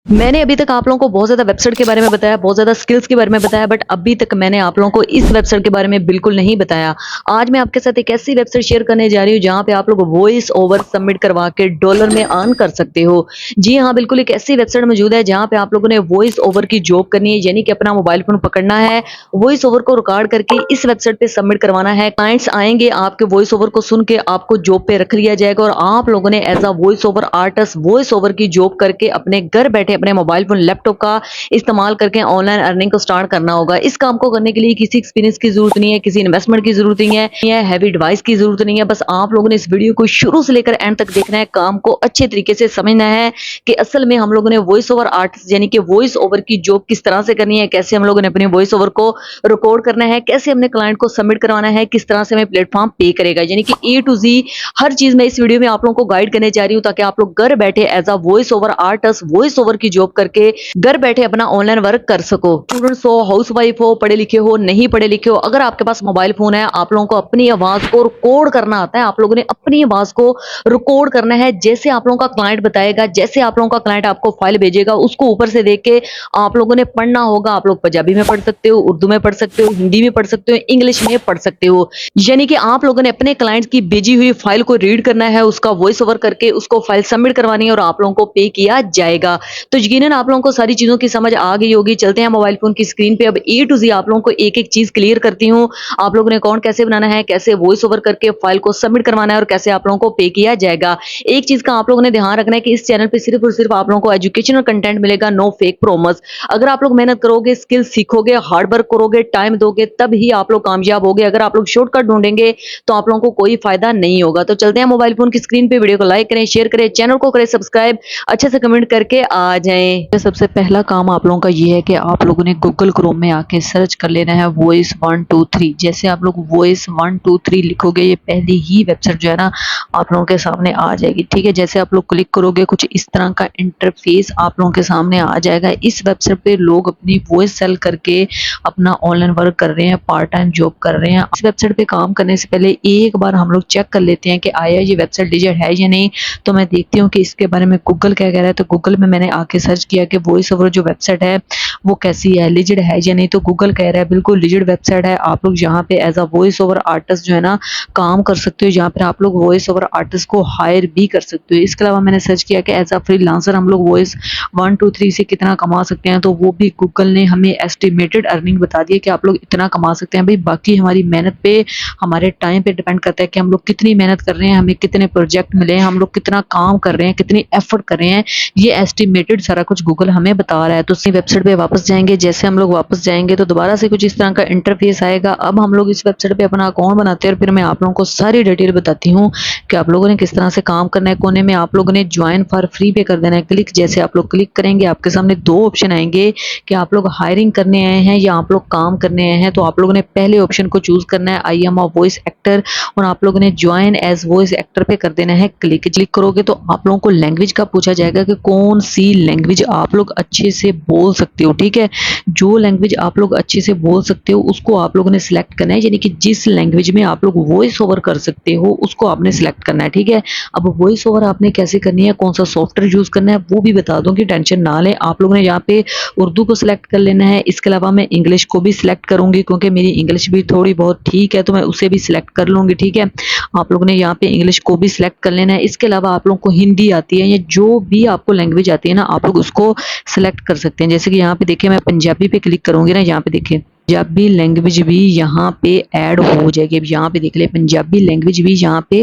मैंने अभी तक आप लोगों को बहुत ज़्यादा वेबसाइट के बारे में बताया, बहुत ज़्यादा स्किल्स के बारे में बताया, बट अभी तक मैंने आप लोगों को इस वेबसाइट के बारे में बिल्कुल नहीं बताया। आज मैं आपके साथ एक ऐसी वेबसाइट शेयर करने जा रही हूँ, जहाँ पे आप लोग वॉइस ओवर सबमिट करवा के डॉलर में अर्न कर सकते हो। जी हाँ, बिल्कुल एक ऐसी वेबसाइट मौजूद है, जहाँ पे आप लोगों ने वॉइस ओवर की जॉब करनी है, यानी कि अपना मोबाइल फ़ोन पकड़ना है, वॉइस ओवर को रिकॉर्ड करके इस वेबसाइट पे सबमिट करवाना है। क्लाइंट्स आएँगे, आपके वॉइस ओवर को सुन के आपको जॉब पे रख लिया जाएगा और आप लोगों ने as a voice over artist voice over की जॉब करके अपने घर बैठे अपने मोबाइल फ़ोन, लैपटॉप का इस्तेमाल करके ऑनलाइन अर्निंग को स्टार्ट करना होगा। इस काम को करने के लिए किसी एक्सपीरियंस की ज़रूरत नहीं है, किसी इन्वेस्टमेंट की ज़रूरत नहीं है, या हैवी डिवाइस की ज़रूरत नहीं है। बस आप लोगों ने इस वीडियो को शुरू से लेकर एंड तक देखना है, काम को अच्छे तरीके से समझना है कि असल में हम लोगों ने वॉइस ओवर आर्टिस्ट यानी कि वॉइस ओवर की जॉब किस तरह से करनी है, कैसे हम लोगों ने अपने वॉइस ओवर को रिकॉर्ड करना है, कैसे हमने क्लाइंट को सबमिट करवाना है, किस तरह से हमें प्लेटफ़ॉर्म पे करेगा। यानी कि ए टू ज़ी हर चीज़ मैं इस वीडियो में आप लोगों को गाइड करने जा रही हूँ, ताकि आप लोग घर बैठे as a voice over artist voice over की जॉब करके घर बैठे अपना ऑनलाइन वर्क कर सको। स्टूडेंट्स हो, हाउसवाइफ हो, पढ़े लिखे हो, नहीं पढ़े लिखे हो, अगर आपके पास मोबाइल फोन है, आप लोगों को अपनी आवाज को रिकॉर्ड करना आता है, आप लोगों ने अपनी आवाज को रिकॉर्ड करना है, जैसे आप लोगों का क्लाइंट बताएगा, जैसे आप लोगों का क्लाइंट आपको फाइल भेजेगा, उसको ऊपर से देख के आप लोगों ने पढ़ना होगा। आप लोग पंजाबी में पढ़ सकते हो, उर्दू में पढ़ सकते हो, हिंदी में पढ़ सकते हो, इंग्लिश में पढ़ सकते हो। यानी कि आप लोगों ने अपने क्लाइंट्स की भेजी हुई फाइल को रीड करना है, उसका वॉइस ओवर करके उसको फाइल सबमिट करवानी है और आप लोगों को पे किया जाएगा। तो यकीनन आप लोगों को सारी चीज़ों की समझ आ गई होगी। चलते हैं मोबाइल फ़ोन की स्क्रीन पे, अब ए टू ज़ेड आप लोगों को एक-एक चीज़ क्लियर करती हूँ। आप लोगों ने अकाउंट कैसे बनाना है, कैसे वॉइस ओवर करके फाइल को सबमिट करवाना है और कैसे आप लोगों को पे किया जाएगा। एक चीज़ का आप लोगों ने ध्यान रखना है कि इस चैनल पे सिर्फ़ और सिर्फ़ आप लोगों को एजुकेशनल कंटेंट मिलेगा, नो फेक प्रोमोस। अगर आप लोग मेहनत करोगे, स्किल सीखोगे, हार्ड वर्क करोगे, टाइम दोगे, तब ही आप लोग कामयाब होगे। अगर आप लोग शॉर्टकट ढूँढेंगे, तो आप लोगों को कोई फ़ायदा नहीं होगा। तो चलते हैं मोबाइल फ़ोन की स्क्रीन पे, वीडियो को लाइक करें, शेयर करें, चैनल को करें सब्सक्राइब, अच्छे से कमेंट करके आ जाएँ। तो सबसे पहला काम आप लोगों का ये है कि आप लोगों ने गूगल क्रोम में आके सर्च कर लेना है वॉइस 123। जैसे आप लोग वॉइस 123 लिखोगे, ये पहली ही वेबसाइट जो है ना आप लोगों के सामने आ जाएगी। ठीक है, जैसे आप लोग क्लिक करोगे, कुछ इस तरह का इंटरफेस आप लोगों के सामने आ जाएगा। इस वेबसाइट पे लोग अपनी वॉइस सेल करके अपना ऑनलाइन वर्क कर रहे हैं, पार्ट टाइम जॉब कर रहे हैं। इस वेबसाइट पे काम करने से पहले एक बार हम लोग चेक कर लेते हैं कि आया ये वेबसाइट डिजिट है या नहीं। तो मैं देखती हूँ कि इसके बारे में गूगल क्या कह रहा है। तो गूगल में मैंने आके सर्च किया कि वॉइस ओवर जो वेबसाइट है वो कैसी है, लिजिड है या नहीं। तो गूगल कह रहा है बिल्कुल लिजिड वेबसाइट है। आप लोग यहाँ पे as a voice over artist जो है ना काम कर सकते हो, जहाँ पर आप लोग वॉइस ओवर आर्टिस्ट को हायर भी कर सकते हो। इसके अलावा मैंने सर्च किया कि एज अ फ्रीलांसर हम लोग वॉइस 123 से कितना कमा सकते हैं। तो वो भी गूगल ने हमें एस्टिमेटेड अर्निंग बता दी है कि आप लोग इतना कमा सकते हैं। भाई बाकी हमारी मेहनत पे, हमारे टाइम पे डिपेंड करता है कि हम लोग कितनी मेहनत कर रहे हैं, हमें कितने प्रोजेक्ट मिले हैं, हम लोग कितना काम कर रहे हैं, कितनी एफर्ट कर रहे हैं। ये एस्टिमेटेड सारा कुछ गूगल हमें बता रहा है। तो इसी वेबसाइट पे वापस जाएंगे। जैसे हम लोग वापस जाएंगे तो दोबारा से कुछ इस तरह का इंटरफेस आएगा। अब हम लोग इस वेबसाइट पे अपना अकाउंट बनाते हैं और फिर मैं आप लोगों को सारी डिटेल बताती हूँ कि आप लोगों ने किस तरह से काम करना है। कोने में आप लोगों ने ज्वाइन फॉर फ्री पे कर देना है क्लिक। जैसे आप लोग क्लिक करेंगे, आपके सामने दो ऑप्शन आएंगे कि आप लोग हायरिंग करने आए हैं या आप लोग काम करने आए हैं। तो आप लोगों ने पहले ऑप्शन को चूज करना है, I am a voice actor, और आप लोगों ने ज्वाइन एज वॉइस एक्टर पे कर देना है क्लिक। क्लिक करोगे तो आप लोगों को लैंग्वेज का पूछा जाएगा कि कौन सी लैंग्वेज आप लोग अच्छे से बोल सकते हो। ठीक है, जो लैंग्वेज आप लोग अच्छे से बोल सकते हो उसको आप लोगों ने सिलेक्ट करना है, यानी कि जिस लैंग्वेज में आप लोग वॉइस ओवर कर सकते हो उसको आपने सिलेक्ट करना है। ठीक है, अब वॉइस ओवर आपने कैसे करनी है, कौन सा सॉफ्टवेयर यूज करना है वो भी बता दूंगी, टेंशन ना लें। आप लोगों ने यहाँ पे उर्दू को सिलेक्ट कर लेना है। इसके अलावा मैं इंग्लिश को भी सिलेक्ट करूंगी, क्योंकि मेरी इंग्लिश भी थोड़ी बहुत ठीक है, तो मैं उसे भी सिलेक्ट कर लूंगी। ठीक है, आप लोगों ने यहाँ पे इंग्लिश को भी सिलेक्ट कर लेना है। इसके अलावा आप लोगों को हिंदी आती है या जो भी आपको लैंग्वेज आती है ना, आप लोग उसको सिलेक्ट कर सकते हैं। जैसे कि यहाँ पे देखिए, मैं पंजाबी पे क्लिक करूंगी ना, यहाँ पे देखिए पंजाबी लैंग्वेज भी यहाँ पे ऐड हो जाएगी। अब यहाँ पे देख ले, पंजाबी लैंग्वेज भी यहाँ पे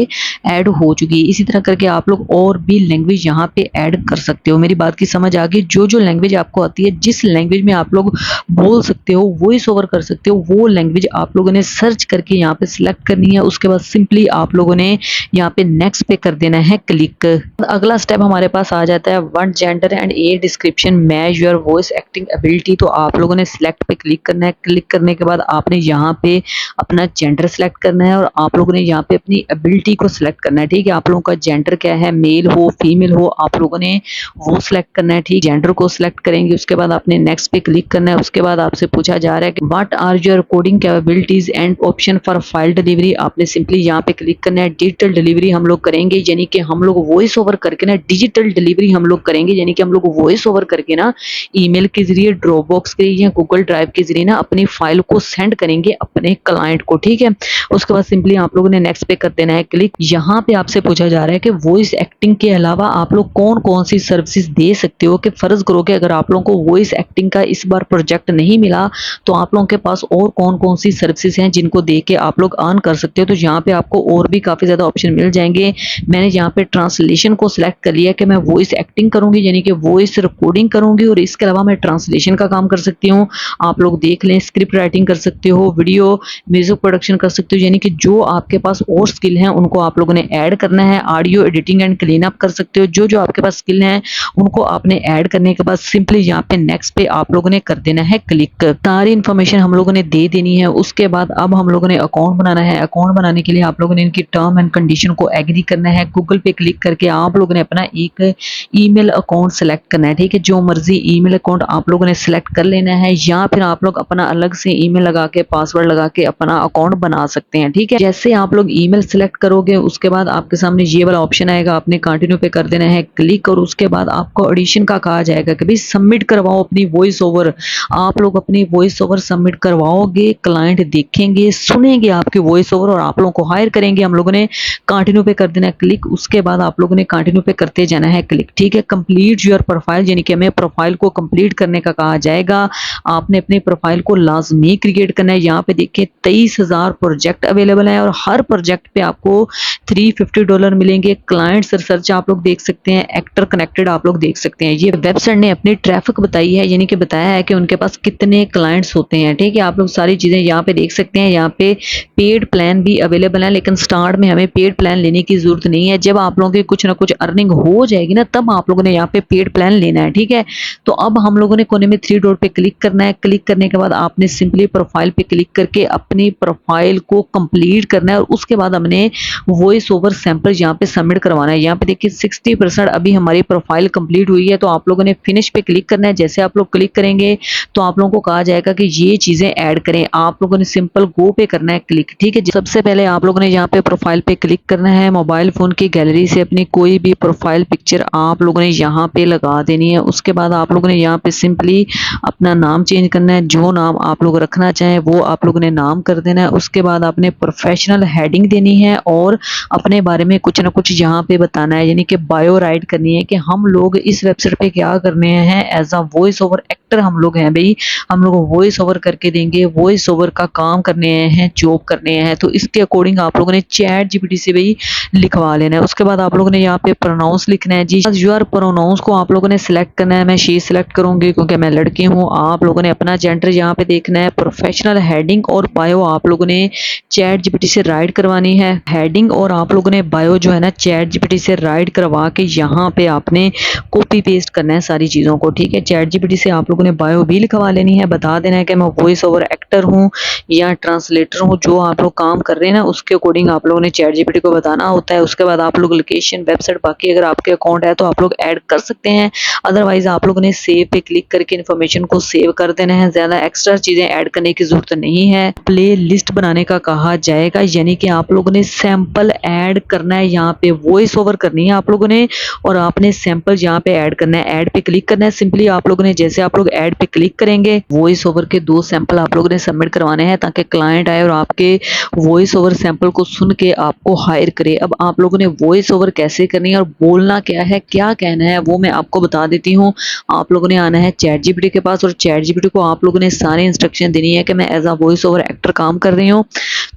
ऐड हो चुकी है। इसी तरह करके आप लोग और भी लैंग्वेज यहाँ पे ऐड कर सकते हो। मेरी बात की समझ आ गई। जो जो लैंग्वेज आपको आती है, जिस लैंग्वेज में आप लोग बोल सकते हो, वॉइस ओवर कर सकते हो, वो लैंग्वेज आप लोगों ने सर्च करके यहाँ पे सिलेक्ट करनी है। उसके बाद सिंपली आप लोगों ने यहाँ पे नेक्स्ट पे कर देना है क्लिक। अगला स्टेप हमारे पास आ जाता है one gender and age description match your voice acting ability. तो आप लोगों ने सिलेक्ट पे क्लिक करना है। क्लिक करने के बाद आपने यहाँ पे अपना जेंडर सेलेक्ट करना है और आप लोगों ने यहाँ पे अपनी एबिलिटी को सिलेक्ट करना है। ठीक है, आप लोगों का जेंडर क्या है, मेल हो फीमेल हो, आप लोगों ने वो सिलेक्ट करना है। ठीक, जेंडर को सिलेक्ट करेंगे, उसके बाद आपने नेक्स्ट पे क्लिक करना है। उसके बाद आपसे पूछा जा रहा है कि what are your coding capabilities and option for file delivery. आपने सिंपली यहाँ पे क्लिक करना है। डिजिटल डिलीवरी हम लोग करेंगे, यानी कि हम लोग वॉइस ओवर करके ना डिजिटल डिलीवरी हम लोग करेंगे, यानी कि हम लोग वॉइस ओवर करके ना ईमेल के जरिए, ड्रॉप बॉक्स के जरिए, गूगल ड्राइव के जरिए ना अपनी फाइल को सेंड करेंगे अपने क्लाइंट को। ठीक है, उसके बाद सिंपली आप लोगों ने नेक्स्ट पे कर देना है क्लिक। यहाँ पे आपसे पूछा जा रहा है कि वॉइस एक्टिंग के अलावा आप लोग कौन कौन सी सर्विसेज दे सकते हो। कि फर्ज करो कि अगर आप लोगों को वॉइस एक्टिंग का इस बार प्रोजेक्ट नहीं मिला तो आप लोगों के पास और कौन कौन सी सर्विसेज हैं जिनको दे के आप लोग अर्न कर सकते हो। तो यहाँ पे आपको और भी काफी ज्यादा ऑप्शन मिल जाएंगे। मैंने यहाँ पे ट्रांसलेशन को सिलेक्ट कर लिया कि मैं वॉइस एक्टिंग करूंगी, यानी कि वॉइस रिकॉर्डिंग करूंगी, और इसके अलावा मैं ट्रांसलेशन का काम कर सकती हूँ। आप लोग देख लें, स्क्रिप्ट राइटिंग कर सकते हो, वीडियो म्यूजिक प्रोडक्शन कर सकते हो, यानी कि जो आपके पास और स्किल हैं उनको आप लोगों ने ऐड करना है। Audio editing and clean up कर सकते हो, जो जो आपके पास स्किल हैं उनको आपने ऐड करने के बाद सिंपली यहाँ पे नेक्स्ट पे आप लोगों ने कर देना है क्लिक। सारी इन्फॉर्मेशन हम लोगों ने दे देनी है। उसके बाद अब हम लोगों ने अकाउंट बनाना है। अकाउंट बनाने के लिए आप लोगों ने इनकी टर्म एंड कंडीशन को एग्री करना है। गूगल पे क्लिक करके आप लोगों ने अपना एक ईमेल अकाउंट सेलेक्ट करना है। ठीक है, जो मर्जी ईमेल अकाउंट आप लोगों ने सेलेक्ट कर लेना है, या फिर आप लोग अपना अलग से ईमेल लगा के, पासवर्ड लगा के अपना अकाउंट बना सकते हैं। ठीक है, जैसे आप लोग ईमेल सेलेक्ट करोगे उसके बाद आपके सामने ये वाला ऑप्शन आएगा, आपने कंटिन्यू पे कर देना है क्लिक, और उसके बाद आपको एडिशन का कहा जाएगा कि भाई सबमिट करवाओ अपनी वॉइस ओवर। आप लोग अपनी वॉइस ओवर सबमिट करवाओगे, क्लाइंट देखेंगे, सुनेंगे आपकी वॉइस ओवर और आप लोगों को हायर करेंगे। हम लोगों ने कंटिन्यू पे कर देना है क्लिक, उसके बाद आप लोगों ने कंटिन्यू पे करते जाना है क्लिक। ठीक है, कंप्लीट योर प्रोफाइल, यानी कि हमें प्रोफाइल को कंप्लीट करने का कहा जाएगा। आपने अपनी प्रोफाइल को लाजमी क्रिएट करना है। यहाँ पे देखिए 23,000 प्रोजेक्ट अवेलेबल है और हर प्रोजेक्ट पे आपको $350 मिलेंगे। क्लाइंट्स रिसर्च आप लोग देख सकते हैं, एक्टर कनेक्टेड आप लोग देख सकते हैं। ये वेबसाइट ने अपनी ट्रैफिक बताई है, यानी कि बताया है कि उनके पास कितने क्लाइंट्स होते हैं। ठीक है, आप लोग सारी चीजें यहाँ पे देख सकते हैं। यहाँ पे पेड प्लान भी अवेलेबल है, लेकिन स्टार्ट में हमें पेड प्लान लेने की जरूरत नहीं है। जब आप लोगों की कुछ ना कुछ अर्निंग हो जाएगी ना, तब आप लोगों ने यहाँ पे पेड प्लान लेना है। ठीक है, तो अब हम लोगों ने कोने में 3 डॉट पे क्लिक करना है। क्लिक करने के बाद आपने सिंपली प्रोफाइल पे क्लिक करके अपनी प्रोफाइल को कंप्लीट करना है, और उसके बाद हमने वॉइस ओवर सैंपल यहाँ पे सबमिट करवाना है। यहाँ पे देखिए 60% अभी हमारी प्रोफाइल कंप्लीट हुई है, तो आप लोगों ने फिनिश पे क्लिक करना है। जैसे आप लोग क्लिक करेंगे तो आप लोगों को कहा जाएगा कि ये चीजें ऐड करें। आप लोगों ने सिंपल गो पे करना है क्लिक। ठीक है, सबसे पहले आप लोगों ने यहाँ पे प्रोफाइल पे क्लिक करना है। मोबाइल फोन की गैलरी से अपनी कोई भी प्रोफाइल पिक्चर आप लोगों ने यहाँ पे लगा देनी है। उसके बाद आप लोगों ने यहाँ पे सिंपली अपना नाम चेंज करना है। जो नाम आप लोग रखना चाहें वो आप लोगों ने नाम कर देना है। उसके बाद आपने प्रोफेशनल हेडिंग देनी है और अपने बारे में कुछ ना कुछ यहाँ पे बताना है, यानी कि बायो राइट करनी है कि हम लोग इस वेबसाइट पे क्या करने हैं। As a voice over actor हम लोग हैं भाई, हम लोग वॉइस ओवर करके देंगे, वॉइस ओवर का काम करने हैं, जॉब करने हैं। तो इसके अकॉर्डिंग आप लोगों ने चैट जीपीटी से भाई लिखवा लेना है। उसके बाद आप लोगों ने यहाँ पे प्रोनाउंस लिखना है जी। योर प्रोनाउंस को आप लोगों ने सिलेक्ट करना है। मैं शी सिलेक्ट करूंगी क्योंकि मैं लड़की हूँ। आप लोगों ने अपना जेंडर यहाँ पे देखना है। प्रोफेशनल हेडिंग और बायो आप लोगों ने चैट जीपीटी से राइट करवानी है। हेडिंग और आप लोगों ने बायो जो है ना चैट जीपीटी से राइट करवा के यहाँ पे आपने कॉपी पेस्ट करना है सारी चीजों को। ठीक है, चैट जीपीटी से आप लोगों ने बायो भी लिखवा लेनी है। बता देना है कि मैं वॉइस ओवर एक्टर हूँ या ट्रांसलेटर हूँ। जो आप लोग काम कर रहे हैं ना उसके अकॉर्डिंग आप लोगों ने चैट जीपीटी को बताना होता है। उसके बाद आप लोग लोकेशन, वेबसाइट, बाकी अगर आपके अकाउंट है तो आप लोग ऐड कर सकते हैं। अदरवाइज आप लोगों ने सेव पे क्लिक करके इन्फॉर्मेशन को सेव कर देना है। ज्यादा एक्स्ट्रा चीजें ऐड करने की जरूरत नहीं है। प्ले लिस्ट बनाने का कहा जाएगा, यानी कि आप लोगों ने सैंपल ऐड करना है। यहाँ पे वॉइस ओवर करनी है आप लोगों ने और आपने सैंपल यहाँ पे ऐड करना है। ऐड पे क्लिक करना है। सिंपली आप लोगों ने जैसे आप लोग ऐड पे क्लिक करेंगे, वॉइस ओवर के 2 सैंपल आप लोगों ने सबमिट करवाने हैं ताकि क्लाइंट आए और आपके वॉइस ओवर सैंपल को सुन के आपको हायर करे। अब आप लोगों ने वॉइस ओवर कैसे करनी है और बोलना क्या है, क्या कहना है, वो मैं आपको बता देती हूँ। आप लोगों ने आना है चैट जीपीटी के पास और चैट जीपीटी को आप लोगों ने सारे इंस्ट्रक्शन देनी है कि मैं as a voice over actor काम कर रही हूँ,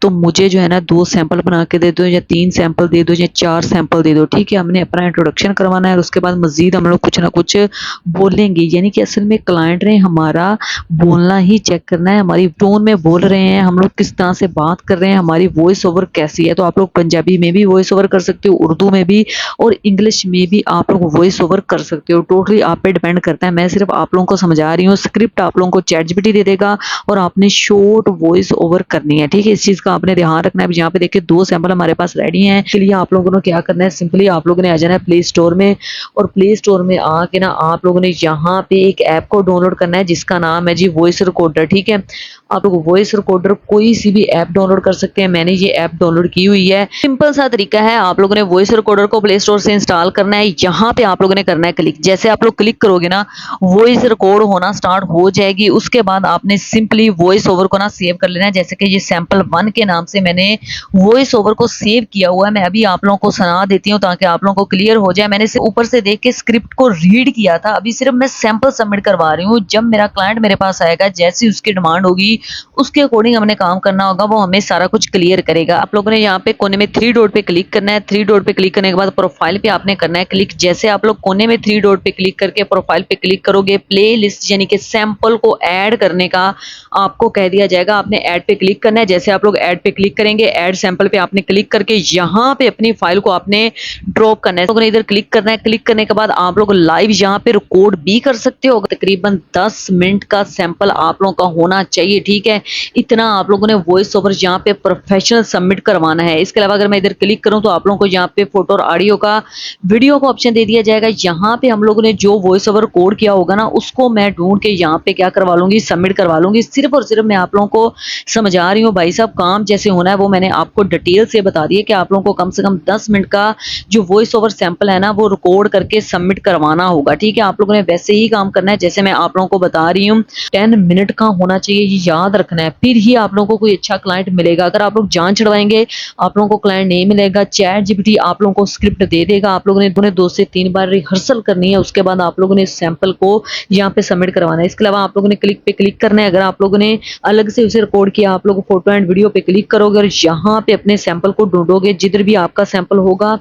तो मुझे जो है ना 2 सैंपल बना के दे दो या 3 सैंपल दे दो या 4 सैंपल दे दो। ठीक है, हमने अपना इंट्रोडक्शन करवाना है और उसके बाद मजीद हम लोग कुछ ना कुछ बोलेंगे, यानी कि असल में क्लाइंट ने हमारा बोलना ही चेक करना है, हमारी टोन में बोल रहे हैं, हम लोग किस तरह से बात कर रहे हैं, हमारी वॉइस ओवर कैसी है। तो आप लोग पंजाबी में भी वॉइस ओवर कर सकते हो, उर्दू में भी, और इंग्लिश में भी आप लोग वॉइस ओवर कर सकते हो। टोटली आप पे डिपेंड करता है, मैं सिर्फ आप लोगों को समझा रही हूँ। स्क्रिप्ट आप लोगों को चैटजीपीटी दे देगा और आपने शॉर्ट वॉइस ओवर करनी है, ठीक है। इस चीज का आपने ध्यान रखना है। यहाँ पे देखिए 2 सैंपल हमारे पास रेडी हैं। इसके लिए आप लोगों ने क्या करना है, सिंपली आप लोगों ने आ जाना है प्ले स्टोर में, और प्ले स्टोर में आके ना आप लोगों ने यहाँ पे एक ऐप को डाउनलोड करना है जिसका नाम है जी वॉइस रिकॉर्डर, ठीक है। आप लोग वॉइस रिकॉर्डर कोई सी भी ऐप डाउनलोड कर सकते हैं, मैंने ये ऐप डाउनलोड की हुई है। सिंपल सा तरीका है, आप लोगों ने वॉइस रिकॉर्डर को प्ले स्टोर से इंस्टॉल करना है। यहाँ पे आप लोगों ने करना है क्लिक। जैसे आप लोग क्लिक करोगे ना, वॉइस रिकॉर्ड होना स्टार्ट हो जाएगी। उसके बाद आपने सिंपली वॉइस ओवर को ना सेव कर लेना है। जैसे कि ये सैंपल 1 के नाम से मैंने वॉइस ओवर को सेव किया हुआ है। मैं अभी आप लोगों को सुना देती हूँ ताकि आप लोगों को क्लियर हो जाए। मैंने से ऊपर से देख के स्क्रिप्ट को रीड किया था, अभी सिर्फ मैं सैंपल सबमिट करवा रही हूँ। जब मेरा क्लाइंट मेरे पास आएगा, जैसी उसकी डिमांड होगी उसके अकॉर्डिंग हमने काम करना होगा, वो हमें सारा कुछ क्लियर करेगा। आप लोगों ने यहाँ पे कोने में 3 डॉट पे क्लिक करना है। 3 डॉट पे क्लिक करने के बाद प्रोफाइल पे आपने करना है क्लिक। जैसे आप लोग कोने में 3 डॉट पे क्लिक करके प्रोफाइल पे क्लिक करोगे, प्ले लिस्ट यानी कि सैंपल को ऐड करने का आपको कह दिया जाएगा। आपने ऐड पे क्लिक करना है। जैसे आप लोग ऐड पे क्लिक करेंगे, ऐड सैंपल पे आपने क्लिक करके यहाँ पे अपनी फाइल को आपने ड्रॉप करना है। तो इधर क्लिक करना है। क्लिक करने के बाद आप लोग लाइव यहाँ पे रिकॉर्ड भी कर सकते हो। तकरीबन 10 मिनट का सैंपल आप लोगों का होना चाहिए, ठीक है। इतना आप लोगों ने वॉइस ओवर यहाँ पे प्रोफेशनल सबमिट करवाना है। इसके अलावा अगर मैं इधर क्लिक करूं तो आप लोगों को यहाँ पे फोटो और ऑडियो का वीडियो का ऑप्शन दे दिया जाएगा। यहाँ पे हम लोगों ने जो वॉइस ओवर कोड किया होगा ना, उसको मैं ढूंढ के यहाँ पे क्या करवा लूंगी, सबमिट करवा लूंगी। सिर्फ और सिर्फ मैं आप लोगों को समझा रही हूँ भाई साहब, काम जैसे होना है वो मैंने आपको डिटेल से बता दिया कि आप लोगों को कम से कम 10 मिनट का जो वॉइस ओवर सैंपल है ना, वो रिकॉर्ड करके सबमिट करवाना होगा, ठीक है। आप लोगों ने वैसे ही काम करना है जैसे मैं आप लोगों को बता रही हूँ। 10 मिनट का होना चाहिए, ये याद रखना है, फिर ही आप लोगों को कोई अच्छा क्लाइंट मिलेगा। अगर आप लोग जान छुड़वाएंगे, आप लोगों को क्लाइंट नहीं मिलेगा। चैट जीपीटी आप लोगों को स्क्रिप्ट दे देगा, आप लोगों ने 2 से 3 बार रिहर्सल करनी है। उसके बाद आप लोगों ने सैंपल को यहाँ पे सबमिट करवाना है। इसके अलावा आप लोगों ने क्लिक पे क्लिक करना है। अगर आप लोगों ने अलग से उसे रिकॉर्ड किया, आप लोग फोटो एंड वीडियो पे क्लिक करोगे और यहाँ पे अपने सैंपल को ढूंढोगे। जिधर भी आपका सैंपल होगा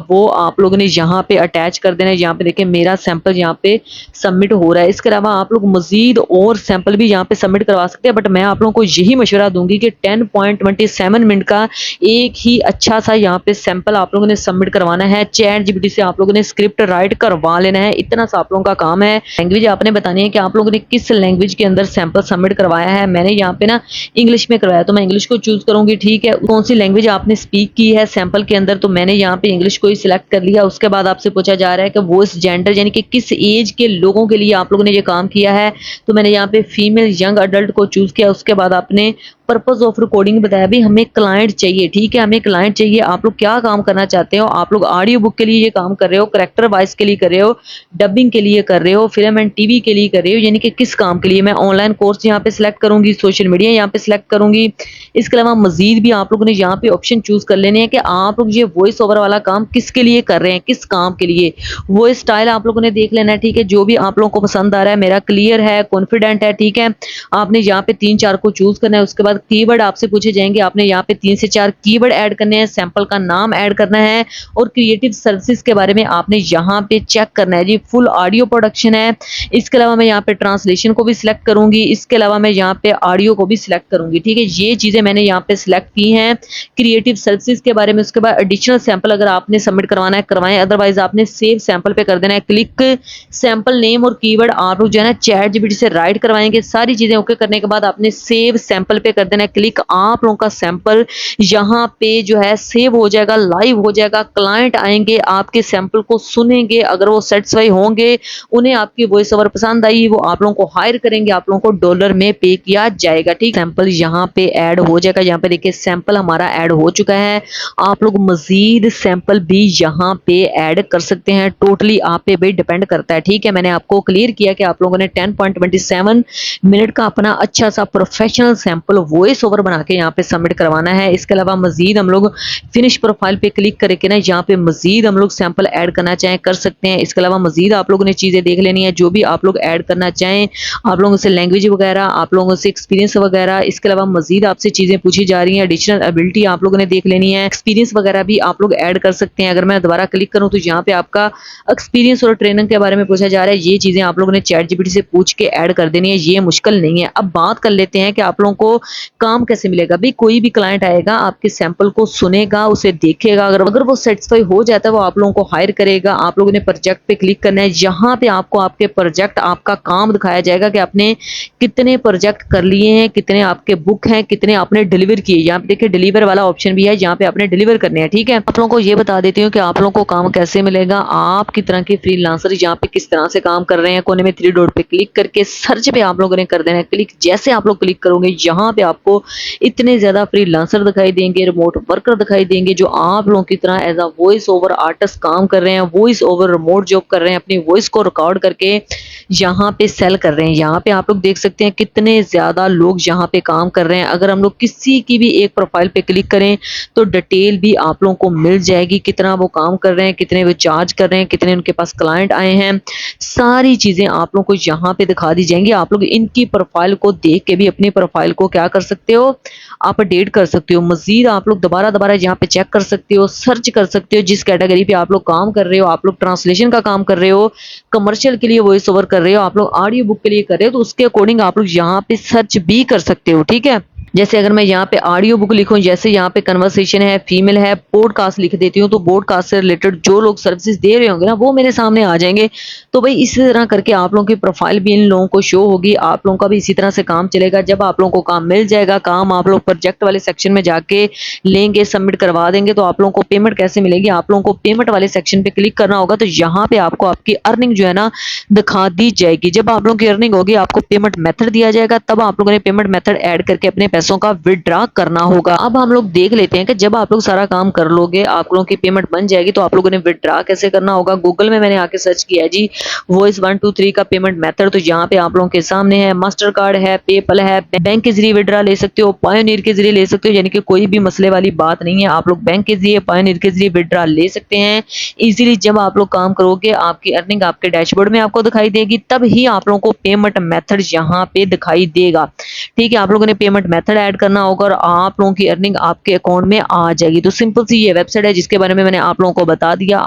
वो आप लोगों ने यहाँ पे अटैच कर देना है। यहाँ पे देखिए मेरा सैंपल यहाँ पे सबमिट हो रहा है। इसके अलावा आप लोग मजीद और सैंपल भी यहाँ पे सबमिट करवा सकते हैं, बट मैं आप लोगों को यही मशवरा दूंगी कि 10.27 मिनट का एक ही अच्छा सा यहाँ पे सैंपल आप लोगों ने सबमिट करवाना है। चैट जीपीटी से आप लोगों ने स्क्रिप्ट राइट करवा लेना है। इतना सा आप लोगों का काम है। लैंग्वेज आपने बतानी है कि आप लोगों ने किस लैंग्वेज के अंदर सैंपल सबमिट करवाया है। मैंने यहाँ पे ना इंग्लिश में करवाया, तो मैं इंग्लिश को चूज करूंगी, ठीक है। कौन सी लैंग्वेज आपने स्पीक की है सैंपल के अंदर, तो मैंने यहाँ पे इंग्लिश को ही सिलेक्ट कर लिया। उसके बाद आपसे पूछा जा रहा है कि वॉइस जेंडर यानी कि किस एज के लोगों के लिए आप लोगों ने ये काम किया है, तो मैंने यहाँ पे फीमेल यंग अडल्ट को चूज किया। उसके बाद आपने पर्पस ऑफ रिकॉर्डिंग बताया, भी हमें क्लाइंट चाहिए, ठीक है, हमें क्लाइंट चाहिए। आप लोग क्या काम करना चाहते हो, आप लोग ऑडियो बुक के लिए ये काम कर रहे हो, करेक्टर वॉइस के लिए कर रहे हो, डबिंग के लिए कर रहे हो, फिल्म एंड टीवी के लिए कर रहे हो, यानी कि किस काम के लिए। मैं ऑनलाइन कोर्स यहाँ पे सिलेक्ट करूंगी, सोशल मीडिया यहाँ पे सिलेक्ट करूंगी। इसके अलावा मजीद भी आप लोगों ने यहाँ पे ऑप्शन चूज कर लेने हैं कि आप लोग ये वॉइस ओवर वाला काम किसके लिए कर रहे हैं, किस काम के लिए। वॉइस स्टाइल आप लोगों ने देख लेना है, ठीक है, जो भी आप लोगों को पसंद आ रहा है। मेरा क्लियर है, कॉन्फिडेंट है, ठीक है। आपने यहाँ पे 3-4 को चूज करना है। उसके बाद कीवर्ड आपसे पूछे जाएंगे, आपने यहाँ पे 3 से 4 कीवर्ड ऐड करने हैं, सैंपल का नाम ऐड करना है और क्रिएटिव सर्विसेज के बारे में आपने यहाँ पे चेक करना है जी। फुल ऑडियो प्रोडक्शन है। इसके अलावा मैं यहाँ पे ट्रांसलेशन को भी सिलेक्ट करूंगी। इसके अलावा मैं यहाँ पे ऑडियो को भी सिलेक्ट करूंगी, ठीक है। ये चीजें मैंने यहाँ पे सिलेक्ट की हैं क्रिएटिव सर्विसेज के बारे में। उसके बाद एडिशनल सैंपल अगर आपने सबमिट करवाना है करवाएं, अदरवाइज आपने सेव सैंपल पे कर देना है क्लिक। सैंपल नेम और कीवर्ड आप लोग जो है ना चैट जीपीटी से राइट करवाएंगे। सारी चीजें ओके करने के बाद आपने सेव सैंपल पे कर देना है क्लिक। आप लोगों का सैंपल यहाँ पे जो है सेव हो जाएगा, लाइव हो जाएगा। क्लाइंट आएंगे, आपके सैंपल को सुनेंगे, अगर वो सेटिस्फाई होंगे, उन्हें आपकी वॉइस ओवर पसंद आई, वो आप लोगों को हायर करेंगे, आप लोगों को डॉलर में पे किया जाएगा, ठीक। सैंपल यहाँ पे ऐड हो जाएगा। यहाँ पे देखिए सैंपल हमारा ऐड हो चुका है। आप लोग मजीद सैंपल भी यहाँ पे ऐड कर सकते हैं। टोटली आप पे भी डिपेंड करता है, ठीक है। मैंने आपको क्लियर किया कि आप लोगों ने 10.27 मिनट का अपना अच्छा सा प्रोफेशनल सैंपल वॉइस ओवर बना के यहाँ पे सबमिट करवाना है। इसके अलावा मज़ीद हम लोग फिनिश प्रोफाइल पे क्लिक करके ना यहाँ पे मज़ीद हम लोग सैंपल ऐड करना चाहें कर सकते हैं। इसके अलावा मज़ीद आप लोगों ने चीज़ें देख लेनी है, जो भी आप लोग ऐड करना चाहें, आप लोगों से लैंग्वेज वगैरह, आप लोगों से एक्सपीरियंस वगैरह। इसके अलावा मज़ीद आपसे चीज़ें पूछी जा रही हैं, एडिशनल एबिलिटी आप लोगों ने देख लेनी है, एक्सपीरियंस वगैरह भी आप लोग ऐड कर सकते हैं। अगर मैं दोबारा क्लिक करूँ तो यहाँ पे आपका एक्सपीरियंस और ट्रेनिंग के बारे में पूछा जा रहा है। ये चीज़ें आप लोगों ने चैटजीपीटी से पूछ के ऐड कर देनी है, ये मुश्किल नहीं है। अब बात कर लेते हैं कि आप लोगों को काम कैसे मिलेगा। भाई कोई भी क्लाइंट आएगा, आपके सैंपल को सुनेगा, उसे देखेगा, अगर वो सेटिस्फाई हो जाता है वो आप लोगों को हायर करेगा। आप लोगों ने प्रोजेक्ट पे क्लिक करना है, यहाँ पे आपको आपके प्रोजेक्ट, आपका काम दिखाया जाएगा कि आपने कितने प्रोजेक्ट कर लिए हैं, कितने आपके बुक हैं, कितने आपने डिलीवर किए। यहाँ पे देखिए डिलीवर वाला ऑप्शन भी है, जहाँ पे आपने डिलीवर करने हैं। ठीक है, आप लोगों को ये बता देती हूँ कि आप लोगों को काम कैसे मिलेगा। आप की तरह के फ्रीलांसर यहाँ पे किस तरह से काम कर रहे हैं, कोने में 3 डॉट पे क्लिक करके सर्च पे आप लोगों ने कर देना है क्लिक। जैसे आप लोग क्लिक करोगे, यहाँ पे आपको इतने ज्यादा फ्रीलांसर दिखाई देंगे, रिमोट वर्कर दिखाई देंगे, जो आप लोगों की तरह as a voice over artist काम कर रहे हैं, वॉइस ओवर रिमोट जॉब कर रहे हैं, अपनी वॉइस को रिकॉर्ड करके यहाँ पे सेल कर रहे हैं। यहाँ पे आप लोग देख सकते हैं कितने ज्यादा लोग यहाँ पे काम कर रहे हैं। अगर हम लोग किसी की भी एक प्रोफाइल पे क्लिक करें तो डिटेल भी आप लोगों को मिल जाएगी, कितना वो काम कर रहे हैं, कितने वो चार्ज कर रहे हैं, कितने उनके पास क्लाइंट आए हैं, सारी चीजें आप लोगों को यहाँ पे दिखा दी जाएंगी। आप लोग इनकी प्रोफाइल को देख के भी अपनी प्रोफाइल को क्या कर सकते हो, आप अपडेट कर सकते हो। मजीद आप लोग दोबारा दोबारा यहाँ पे चेक कर सकते हो, सर्च कर सकते हो, जिस कैटेगरी पे आप लोग काम कर रहे हो। आप लोग ट्रांसलेशन का काम कर रहे हो, कमर्शियल के लिए वॉइस ओवर कर रहे हो, आप लोग ऑडियो बुक के लिए कर रहे हो, तो उसके अकॉर्डिंग आप लोग यहाँ पे सर्च भी कर सकते हो। ठीक है, जैसे अगर मैं यहाँ पे ऑडियो बुक लिखूं, जैसे यहाँ पे कन्वर्सेशन है, फीमेल है, पॉडकास्ट लिख देती हूँ, तो पॉडकास्ट से रिलेटेड जो लोग सर्विसेज दे रहे होंगे ना, वो मेरे सामने आ जाएंगे। तो भाई इसी तरह करके आप लोगों की प्रोफाइल भी इन लोगों को शो होगी, आप लोगों का भी इसी तरह से काम चलेगा। जब आप लोगों को काम मिल जाएगा, काम आप लोग प्रोजेक्ट वाले सेक्शन में जाके लेंगे, सबमिट करवा देंगे, तो आप लोगों को पेमेंट कैसे मिलेगी। आप लोगों को पेमेंट वाले सेक्शन पे क्लिक करना होगा, तो यहाँ पे आपको आपकी अर्निंग जो है ना दिखा दी जाएगी। जब आप लोगों की अर्निंग होगी, आपको पेमेंट मेथड दिया जाएगा, तब आप लोगों ने पेमेंट मेथड ऐड करके अपने पैसों का विड्रॉ करना होगा। अब हम लोग देख लेते हैं कि जब आप लोग सारा काम कर लोगे, आप लोगों की पेमेंट बन जाएगी, तो आप लोगों ने विड्रॉ कैसे करना होगा। गूगल में मैंने आके सर्च किया है जी, वॉइस 1 2 3 का पेमेंट मेथड। तो यहाँ पे आप लोगों के सामने है, मास्टर कार्ड है, पेपल है, बैंक के जरिए विड्रॉ ले सकते हो, पायोनियर के जरिए ले सकते हो, यानी कि कोई भी मसले वाली बात नहीं है। आप लोग बैंक के जरिए, पायोनियर के जरिए विड्रॉ ले सकते हैं इजीली। जब आप लोग काम करोगे, आपकी अर्निंग आपके डैशबोर्ड में आपको दिखाई देगी, तब ही आप लोगों को पेमेंट मेथड यहाँ पे दिखाई देगा। ठीक है, आप लोगों ने पेमेंट मेथड ऐड करना होगा और आप लोगों की अर्निंग आपके अकाउंट में आ जाएगी। तो सिंपल सी ये वेबसाइट है, जिसके बारे में मैंने आप लोगों को बता दिया।